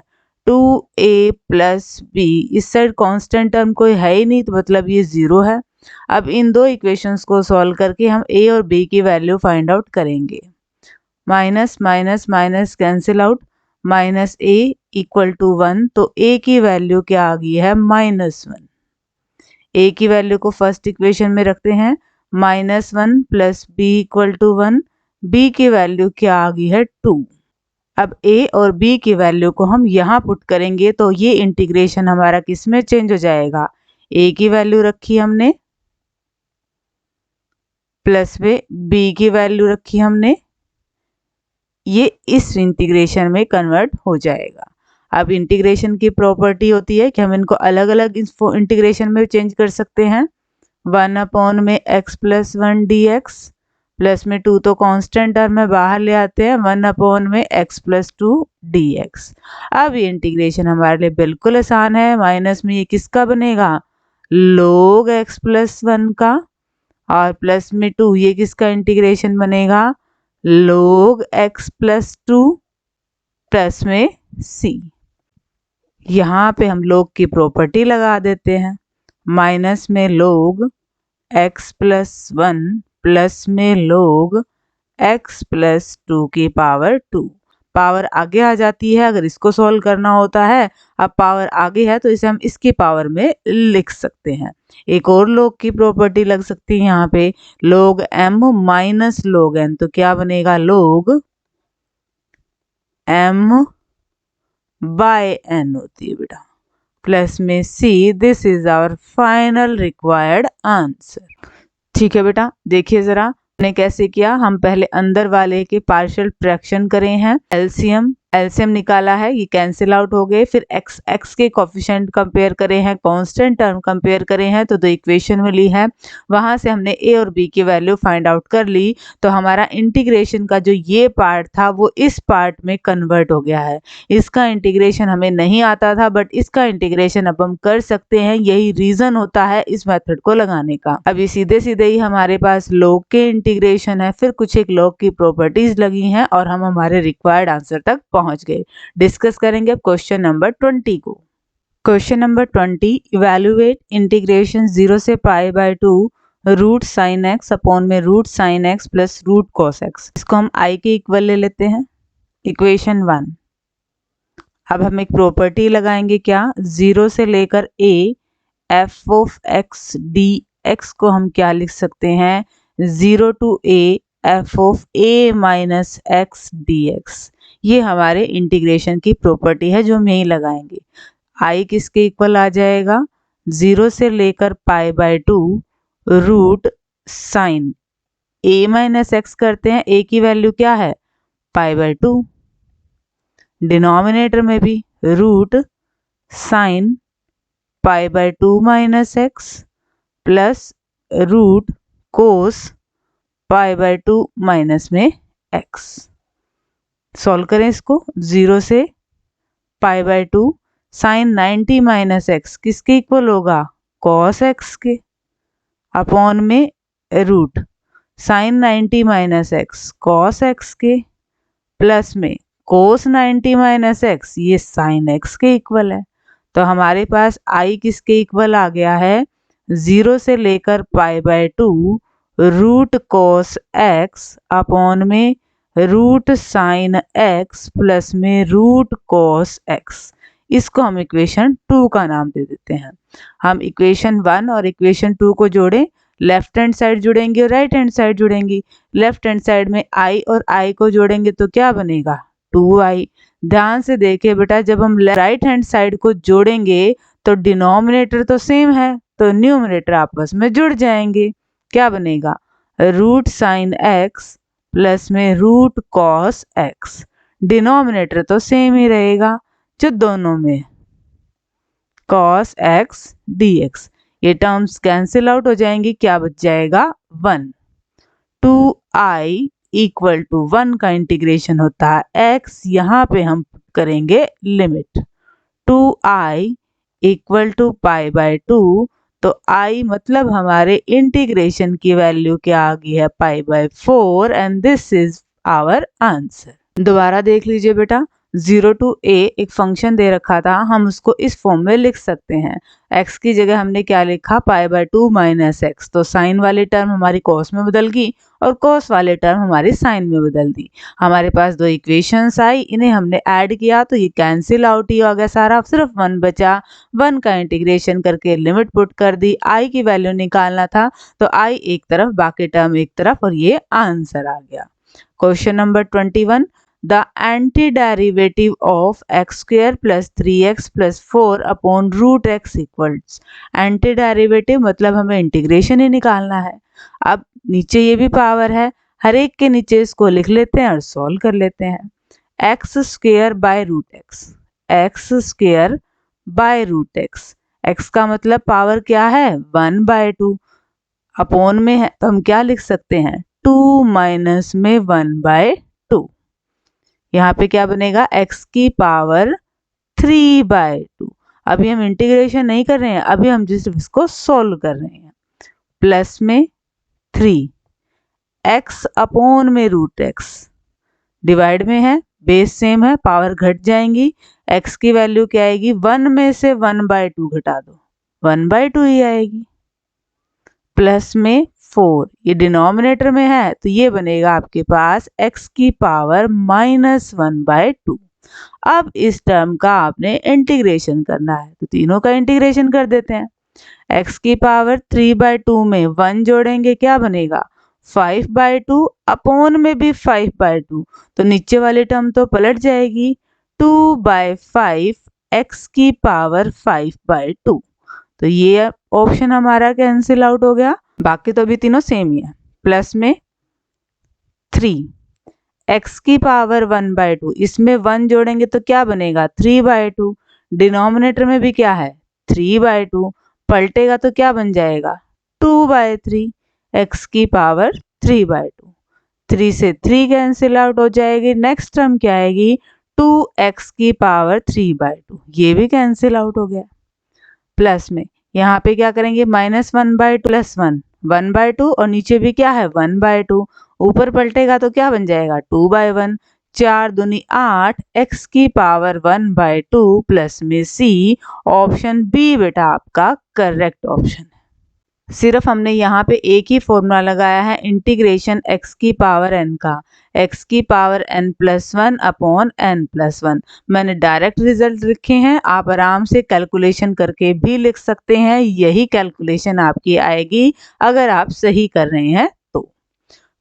2a प्लस b, इस साइड कांस्टेंट टर्म कोई है ही नहीं तो मतलब ये 0 है। अब इन दो इक्वेशंस को सॉल्व करके हम a और b की वैल्यू फाइंड आउट करेंगे। Minus minus minus cancel out, minus a equal to 1, तो a की वैल्यू क्या आ गई है, -1। a की वैल्यू को फर्स्ट इक्वेशन में रखते हैं, -1 plus b equal to 1, b की वैल्यू क्या आ गई है 2। अब a और b की वैल्यू को हम यहाँ पुट करेंगे तो ये इंटीग्रेशन हमारा किस में चेंज हो जाएगा, a की वैल्यू रखी हमने प्लस में b की वैल्यू रखी हमने, ये इस इंटीग्रेशन में कन्वर्ट हो जाएगा। अब इंटीग्रेशन की प्रॉपर्टी होती है कि हम इनको अलग अलग इंटीग्रेशन में चेंज कर सकते हैं। 1 में x प्लस 1 dx प्लस में 2 तो कांस्टेंट टर्म में बाहर ले आते हैं, 1 में x प्लस 2 dx। अब ये इंटीग्रेशन हमारे लिए बिल्कुल आसान है। माइनस में ये किसका बनेगा, log x प्लस 1 का, और प्लस में 2 ये किसका इंटीग्रेशन बनेगा, log x प्लस 2 प्लस में c। यहाँ पे हम log की प्रॉपर्टी लगा देते हैं। माइनस में log x प्लस 1 प्लस में log x प्लस 2 की पावर 2। पावर आगे आ जाती है अगर इसको सॉल्व करना होता है। अब पावर आगे है तो इसे हम इसकी पावर में लिख सकते हैं। एक और log की प्रॉपर्टी लग सकती है यहाँ पे, log m minus log n, तो क्या बनेगा, log m बाय n होती है बेटा, प्लस में c। This is our final required answer. ठीक है बेटा, देखिए जरा हमने कैसे किया। हम पहले अंदर वाले के पार्शियल फ्रैक्शन करे हैं, एलसीएम निकाला है, ये कैंसिल आउट हो गए। फिर x के कोफिशिएंट कंपेयर करे हैं, कांस्टेंट टर्म कंपेयर करे हैं, तो दो इक्वेशन मिली है। वहां से हमने a और b की वैल्यू फाइंड आउट कर ली, तो हमारा इंटीग्रेशन का जो ये पार्ट था वो इस पार्ट में कन्वर्ट हो गया है। इसका इंटीग्रेशन हमें नहीं आता था, बट इसका इंटीग्रेशन अब हम कर सकते हैं। यही रीजन होता है इस मेथड को लगाने का। अभी सीधे सीधे ही हमारे पास log के इंटीग्रेशन है, फिर कुछ एक log की प्रॉपर्टीज लगी हैं और हम हमारे रिक्वायर्ड आंसर तक पहुंच गए। डिस्कस करेंगे अब क्वेश्चन नंबर 20 को। क्वेश्चन नंबर 20, इवेल्युएट इंटीग्रेशन 0 से pi by 2 root sine x upon में root sine x plus root cos x. इसको हम i के इक्वल ले लेते हैं, इक्वेशन 1। अब हम एक प्रॉपर्टी लगाएंगे, क्या, 0 से लेकर a f of x dx को हम क्या लिख सकते हैं, 0 to a f of a minus x dx। ये हमारे इंटीग्रेशन की प्रॉपर्टी है जो हम यही लगाएंगे। i किसके इक्वल आ जाएगा, 0 से लेकर pi by 2 root sine a minus x करते हैं, a की वैल्यू क्या है, पाई बाय 2। डिनोमिनेटर में भी root sine pi by 2 minus x plus root cos pi by 2 minus में एक्स। सॉल्व करें इसको, 0 से pi by 2 sine 90 minus x किसके इक्वल होगा, कॉस एक्स के, अपॉन में root sine 90 minus x cos x के प्लस में कोस 90 माइनस एक्स, ये साइन एक्स के इक्वल है। तो हमारे पास i किसके इक्वल आ गया है, 0 से लेकर pi by 2 root cos x upon में रूट साइन एक्स प्लस में रूट कॉस एक्स। इसको हम इक्वेशन 2 का नाम दे देते हैं। हम इक्वेशन 1 और इक्वेशन 2 को जोड़ें, लेफ्ट हैंड साइड जुड़ेंगे और राइट हैंड साइड जुड़ेंगी। लेफ्ट हैंड साइड में i और i को जोड़ेंगे तो क्या बनेगा, 2i। ध्यान से देखिए बेटा, जब हम राइट हैंड साइड को जोड़ेंगे तो डिनोमिनेटर तो सेम है, तो न्यूमरेटर आपस में जुड़ जाएंगे। क्या बनेगा, रूट साइन एक्स प्लस में रूट कॉस एक्स। डिनोमिनेटर तो सेम ही रहेगा, जो दोनों में कॉस एक्स dx। ये टर्म्स कैंसिल आउट हो जाएंगी, क्या बच जाएगा, 1। 2i इक्वल टू 1 का इंटीग्रेशन होता है x, यहाँ पे हम करेंगे limit 2i equal to pi by 2, तो i मतलब हमारे इंटीग्रेशन की वैल्यू क्या आ गई है, pi by 4, and this is our answer. दोबारा देख लीजिए बेटा, 0 टू a एक फंक्शन दे रखा था, हम उसको इस फॉर्म में लिख सकते हैं। x की जगह हमने क्या लिखा, पाई बाय 2 माइनस एक्स, तो साइन वाली टर्म हमारी कॉस में बदल गई और कॉस वाले टर्म हमारी साइन में बदल दी। हमारे पास दो इक्वेशंस आई, इन्हें हमने ऐड किया तो ये कैंसिल आउट ही हो गया सारा, सिर्फ 1 बचा। 1 का इंटीग्रेशन करके लिमिट पुट कर दी, i की वैल्यू निकालना था तो i एक तरफ बाकी टर्म एक तरफ, और ये आंसर आ गया। Question number 21, the anti derivative of x square plus 3x plus 4 upon root x equals. Anti derivative मतलब हमें इंटीग्रेशन ही निकालना है। अब नीचे ये भी पावर है, हर एक के नीचे इसको लिख लेते हैं और सॉल्व कर लेते हैं। X square by root x, x square by root x, x का मतलब पावर क्या है 1/2, अपॉन में है तो हम क्या लिख सकते हैं 2 माइनस में 1/2। यहाँ पे क्या बनेगा x की पावर 3/2। अभी हम इंटीग्रेशन नहीं कर रहे हैं, अभी हम जिस इसको सॉल्व कर रहे हैं। प्लस में 3 x अपॉन में रूट एक्स, डिवाइड में है, बेस सेम है, पावर घट जाएंगी, x की वैल्यू क्या आएगी 1 में से 1/2 घटा दो 1/2 ही आएगी। प्लस में 4, ये डिनोमिनेटर में है तो ये बनेगा आपके पास x की पावर -1/2। अब इस टर्म का आपने इंटीग्रेशन करना है तो तीनों का इंटीग्रेशन कर देते हैं। x की पावर 3/2 में 1 जोड़ेंगे क्या बनेगा 5/2, अपॉन में भी 5/2 तो नीचे वाली टर्म तो पलट जाएगी 2/5 x की पावर 5/2। तो ये ऑप्शन हमारा कैंसिल आउट हो गया, बाकी तो अभी तीनों सेम ही है। प्लस में 3 x की पावर 1/2, इसमें 1 जोड़ेंगे तो क्या बनेगा 3/2, डिनोमिनेटर में भी क्या है 3/2, पलटेगा तो क्या बन जाएगा 2/3, x की पावर 3/2। 3 से 3 कैंसिल आउट हो जाएगी, नेक्स्ट टर्म क्या आएगी 2x की पावर 3/2, ये भी कैंसिल आउट हो गया। प्लस में यहाँ पे क्या करेंगे -1/2 प्लस 1/2 और नीचे भी क्या है 1/2, ऊपर पलटेगा तो क्या बन जाएगा 2/1, 4 दूनी 8, x की पावर 1/2 प्लस में c, ऑप्शन बी बेटा आपका करेक्ट ऑप्शन है। सिर्फ हमने यहाँ पे एक ही फॉर्मूला लगाया है इंटीग्रेशन x की पावर n का, x की पावर n+1 अपॉन n+1। मैंने डायरेक्ट रिजल्ट लिखे हैं, आप आराम से कैलकुलेशन करके भी लिख सकते हैं, यही कैलकुलेशन आपकी आएगी अगर आप सही कर रहे हैं तो।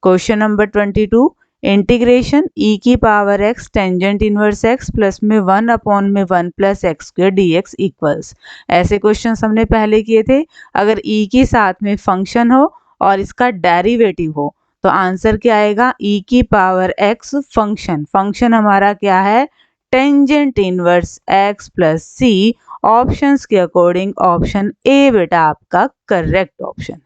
क्वेश्चन नंबर 22, इंटीग्रेशन e की power x tangent inverse x plus में 1 अपॉन में 1 plus x square dx equals. ऐसे क्वेश्चन हमने पहले किए थे। अगर e के साथ में फंक्शन हो और इसका डेरिवेटिव हो तो आंसर क्या आएगा e की पावर x फंक्शन, फंक्शन हमारा क्या है tangent inverse x plus c, options के अकॉर्डिंग ऑप्शन ए बेटा आपका करेक्ट ऑप्शन है।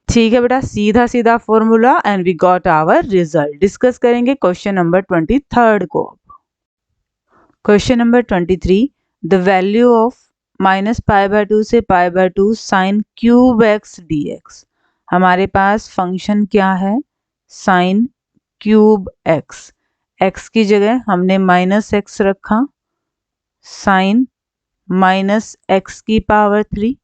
ठीक है बेटा, सीधा सीधा formula and we got our result. Discuss करेंगे क्वेश्चन नंबर 23 को। Question number 23, the value of -π/2 से π/2 साइन क्यूब x dx। हमारे पास फंक्शन क्या है साइन क्यूब x, x की जगह हमने -x रखा, साइन -x की पावर 3,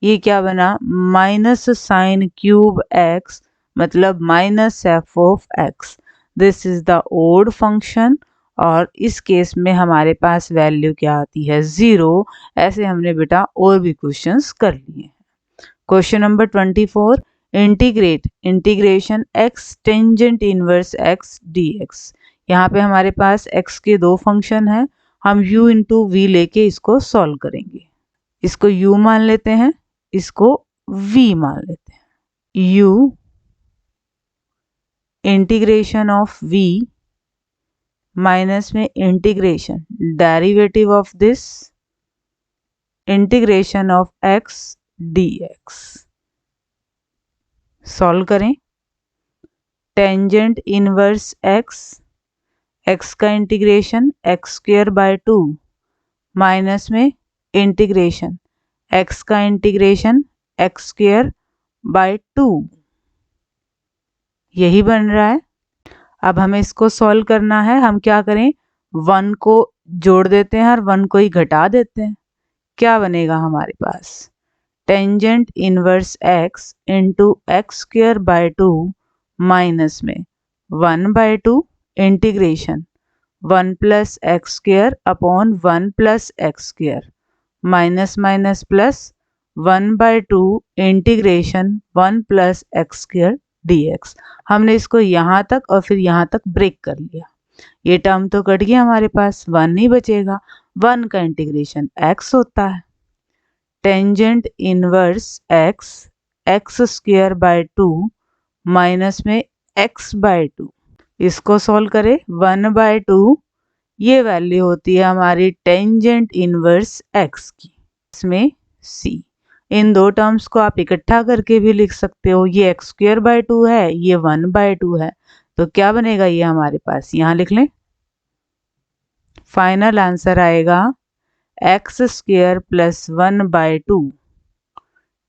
ये क्या बना माइनस साइन क्यूब x मतलब -f(x). This is the odd function और इस केस में हमारे पास वैल्यू क्या आती है 0। ऐसे हमने बेटा और भी क्वेश्चंस कर लिए हैं। Question number 24, integration x tangent inverse x dx। यहाँ पे हमारे पास x के दो फंक्शन हैं, हम u इंटू वी लेके इसको सॉल्व करेंगे। इसको u मान लेते हैं, इसको v मान लेते हैं। u integration of v minus में integration derivative of this integration of x dx। Solve करें, टेंजेंट इनवर्स x, x का इंटीग्रेशन x²/2 माइनस में इंटीग्रेशन x का इंटीग्रेशन x²/2, यही बन रहा है। अब हमें इसको सॉल्व करना है, हम क्या करें 1 को जोड़ देते हैं और 1 को ही घटा देते हैं। क्या बनेगा हमारे पास tangent inverse x into x²/2 minus में 1/2 integration 1 plus x² upon 1 plus x², minus minus plus 1/2 integration 1 plus x² dx। हमने इसको यहाँ तक और फिर यहाँ तक ब्रेक कर लिया। ये टर्म तो कट गया हमारे पास, 1 ही बचेगा। 1 का इंटीग्रेशन x होता है। Tangent inverse x square by 2 minus में x बाय 2। इसको सॉल्व करें। 1/2 ये वैल्यू होती है हमारी टेंजेंट इनवर्स x की, इसमें c। इन दो टर्म्स को आप इकट्ठा करके भी लिख सकते हो। ये x स्क्वायर बाय 2 है, ये 1/2 है, तो क्या बनेगा ये हमारे पास, यहाँ लिख लें। फाइनल आंसर आएगा x square plus 1/2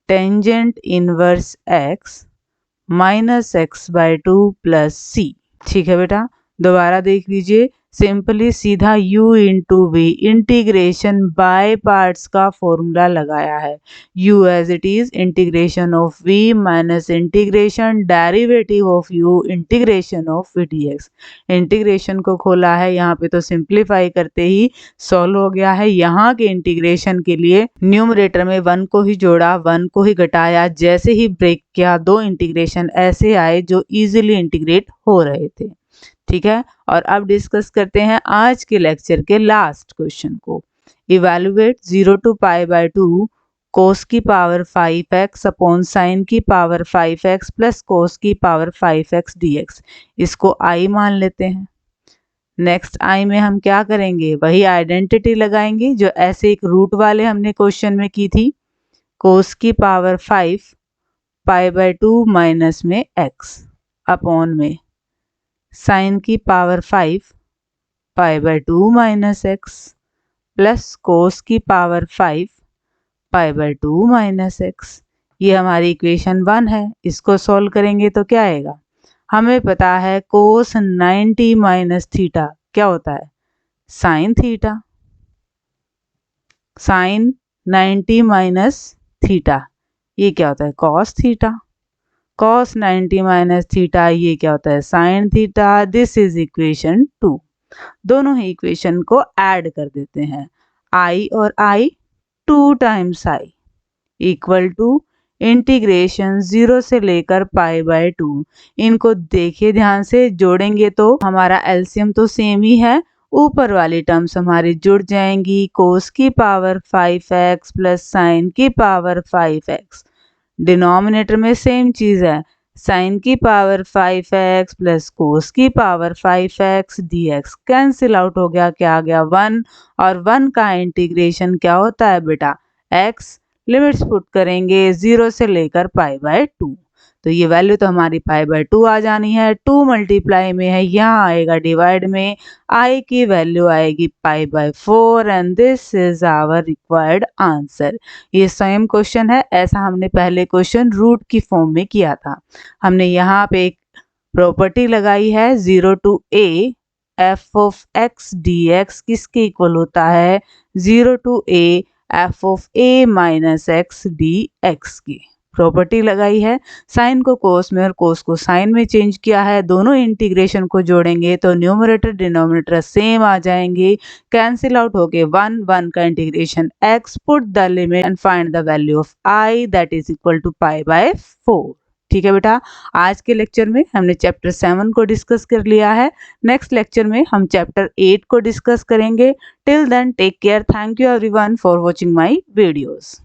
tangent inverse x minus x/2 plus c। ठीक है बेटा, दोबारा देख लीजिए। सिंपली सीधा u into v integration by parts का फॉर्मूला लगाया है। u as it is integration of v minus integration derivative of u integration of v dx। Integration को खोला है, यहाँ पे तो सिंप्लीफाई करते ही सॉल्व हो गया है। यहाँ के इंटीग्रेशन के लिए न्यूमरेटर में 1 को ही जोड़ा, 1 को ही घटाया, जैसे ही ब्रेक किया दो इंटीग्रेशन ऐसे आए जो इजीली इंटीग्रेट हो रहे थे। ठीक है, और अब डिस्कस करते हैं आज के लेक्चर के लास्ट क्वेश्चन को। इवैल्यूएट 0 to π/2 cos की पावर 5x अपॉन साइन की पावर 5x प्लस cos की पावर 5x dx। इसको i मान लेते हैं। नेक्स्ट i में हम क्या करेंगे, वही आइडेंटिटी लगाएंगे जो ऐसे एक रूट वाले हमने क्वेश्चन में की थी। cos की पावर 5 π/2 माइनस में x अपॉन में साइन की power 5 π/2 minus x plus cos की पावर 5 π/2 माइनस x। ये हमारी इक्वेशन 1 है। इसको सॉल्व करेंगे तो क्या आएगा, हमें पता है कोस 90 माइनस थीटा क्या होता है, sine theta. Sine 90 minus theta ये क्या होता है, cos theta. cos 90 minus theta ये क्या होता है, sine theta. This is equation 2। दोनों ही इक्वेशन को ऐड कर देते हैं। i और i 2 times i equal to integration 0 से लेकर π/2। इनको देखिए ध्यान से, जोड़ेंगे तो हमारा एलसीएम तो सेम ही है, ऊपर वाली टर्म्स हमारी जुड़ जाएंगी। कोस की पावर 5x प्लस साइन की पावर 5x, डिनोमिनेटर में सेम चीज है, साइन की पावर 5x प्लस कोस की power 5x dx। Cancel out हो गया, क्या आ गया 1, और 1 का इंटीग्रेशन क्या होता है बेटा, x। लिमिट्स पुट करेंगे 0 से लेकर π/2, तो ये वैल्यू तो हमारी π/2 आ जानी है। 2 मल्टीप्लाई में है, यहाँ आएगा डिवाइड में, i की वैल्यू आएगी π/4 and this is our required answer. ये सेम क्वेश्चन है, ऐसा हमने पहले क्वेश्चन रूट की फॉर्म में किया था। हमने यहाँ पे एक प्रॉपर्टी लगाई है 0 to a f of x dx किसके इक्वल होता है, 0 to a f of a minus x dx की प्रॉपर्टी लगाई है। साइन को कोस में और कोस को साइन में चेंज किया है। दोनों इंटीग्रेशन को जोड़ेंगे तो न्यूमरेटर डिनोमिनेटर सेम आ जाएंगे, कैंसिल आउट होके 1 का इंटीग्रेशन x, put the limit and find the value of i that is equal to π/4। ठीक है बेटा, आज के लेक्चर में हमने चैप्टर 7 को डिस्कस कर लिया है। नेक्स्ट लेक्चर में हम चैप्टर 8 को डिस्कस करेंगे। Till then take care, thank you everyone for watching my videos.